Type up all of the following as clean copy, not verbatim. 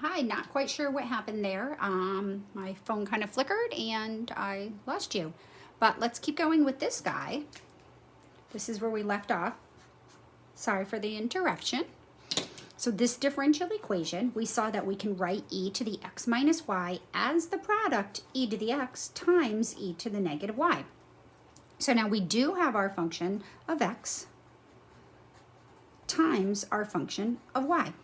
Hi, not quite sure what happened there. My phone kind of flickered and I lost you. But let's keep going with this guy. This is where we left off. Sorry for the interruption. So this differential equation, we saw that we can write e to the x minus y as the product e to the x times e to the negative y. So now we do have our function of x times our function of y.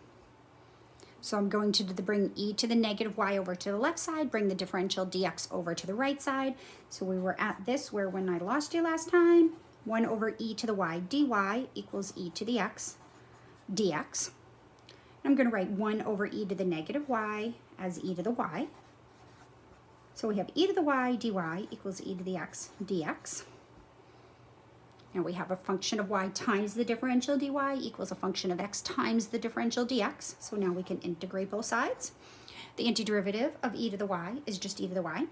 So I'm going to bring e to the negative y over to the left side, bring the differential dx over to the right side. So we were at this where when I lost you last time, 1 over e to the y dy equals e to the x dx. I'm going to write 1 over e to the negative y as e to the y. So we have e to the y dy equals e to the x dx. Now we have a function of y times the differential dy equals a function of x times the differential dx. So now we can integrate both sides. The antiderivative of e to the y is just e to the y.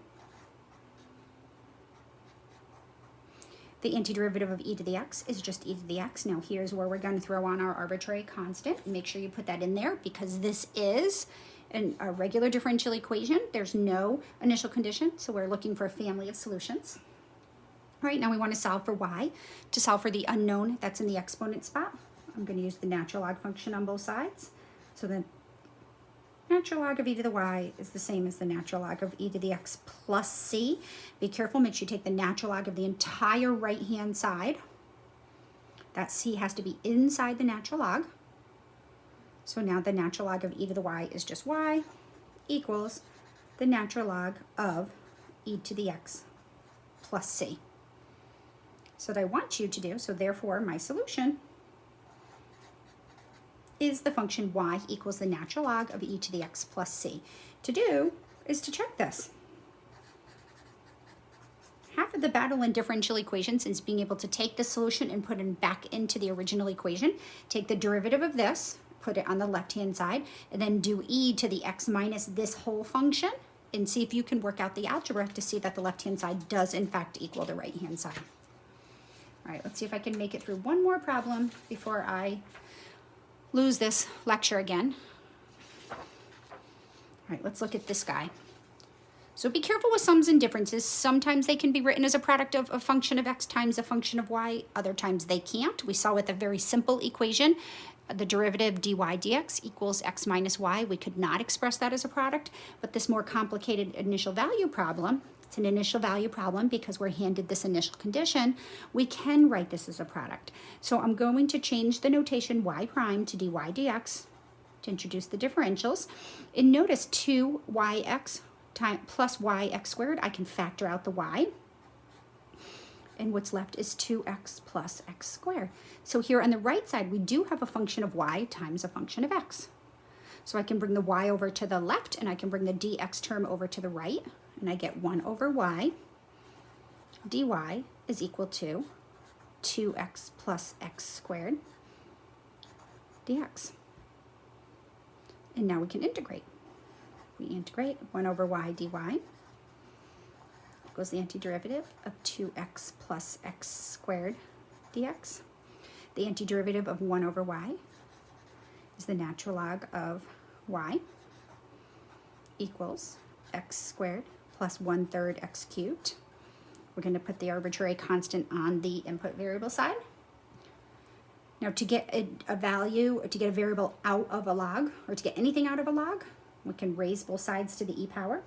The antiderivative of e to the x is just e to the x. Now here's where we're going to throw on our arbitrary constant. Make sure you put that in there because this is a regular differential equation. There's no initial condition, so we're looking for a family of solutions. All right, now we want to solve for y. To solve for the unknown that's in the exponent spot, I'm going to use the natural log function on both sides. So the natural log of e to the y is the same as the natural log of e to the x plus c. Be careful, make sure you take the natural log of the entire right-hand side. That c has to be inside the natural log. So now the natural log of e to the y is just y equals the natural log of e to the x plus c. So what I want you to do, so therefore my solution is the function y equals the natural log of e to the x plus c. To do is to check this. Half of the battle in differential equations is being able to take the solution and put it back into the original equation. Take the derivative of this, put it on the left-hand side, and then do e to the x minus this whole function, and see if you can work out the algebra to see that the left-hand side does in fact equal the right-hand side. All right, let's see if I can make it through one more problem before I lose this lecture again. All right, let's look at this guy. So be careful with sums and differences. Sometimes they can be written as a product of a function of x times a function of y. Other times they can't. We saw with a very simple equation, the derivative dy dx equals x minus y. We could not express that as a product, but this more complicated initial value problem, it's an initial value problem because we're handed this initial condition, we can write this as a product. So I'm going to change the notation y prime to dy dx to introduce the differentials. And notice 2yx plus yx squared, I can factor out the y. And what's left is 2x plus x squared. So here on the right side, we do have a function of y times a function of x. So I can bring the y over to the left, and I can bring the dx term over to the right, and I get 1 over y dy is equal to 2x plus x squared dx. And now we can integrate. We integrate 1 over y dy equals the antiderivative of 2x plus x squared dx. The antiderivative of 1 over y is the natural log of y equals x squared plus 1/3 x cubed. We're going to put the arbitrary constant on the input variable side. Now to get a value, or to get a variable out of a log, or to get anything out of a log, we can raise both sides to the e power.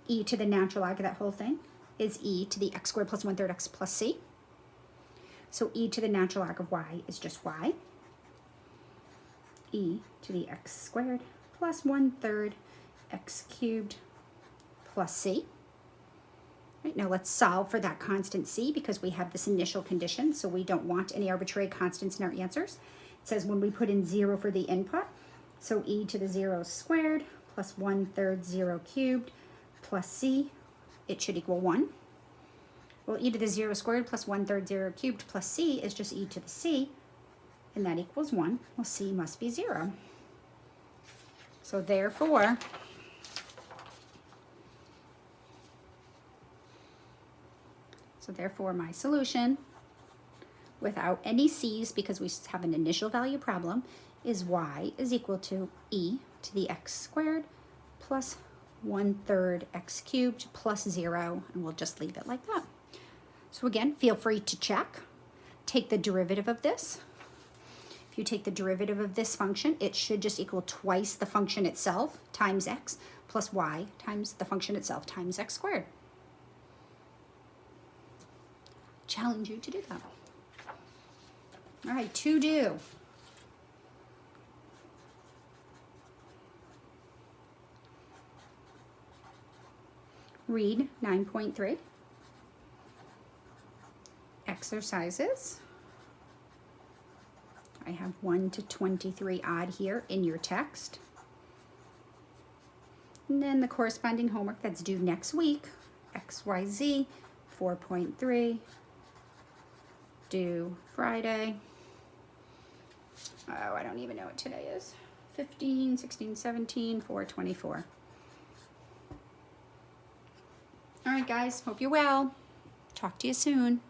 E to the natural log of that whole thing is e to the x squared plus 1/3 x plus c. So e to the natural log of y is just y. E to the x squared plus 1/3 x cubed plus c. Right, now let's solve for that constant c because we have this initial condition, so we don't want any arbitrary constants in our answers. It says when we put in 0 for the input, so e to the 0 squared plus 1/3 0 cubed plus c, it should equal 1. Well, e to the 0 squared plus 1/3 0 cubed plus c is just e to the c, and that equals 1. Well, c must be 0. So therefore, my solution, without any c's, because we have an initial value problem, is y is equal to e to the x squared plus 1/3 x cubed plus 0, and we'll just leave it like that. So again, feel free to check. Take the derivative of this. If you take the derivative of this function, it should just equal twice the function itself times x plus y times the function itself times x squared. Challenge you to do that. All right, to do. Read 9.3. Exercises. I have 1 to 23 odd here in your text. And then the corresponding homework that's due next week, XYZ 4.3, due Friday. Oh, I don't even know what today is. 15, 16, 17, 4/24. All right, guys, hope you're well. Talk to you soon.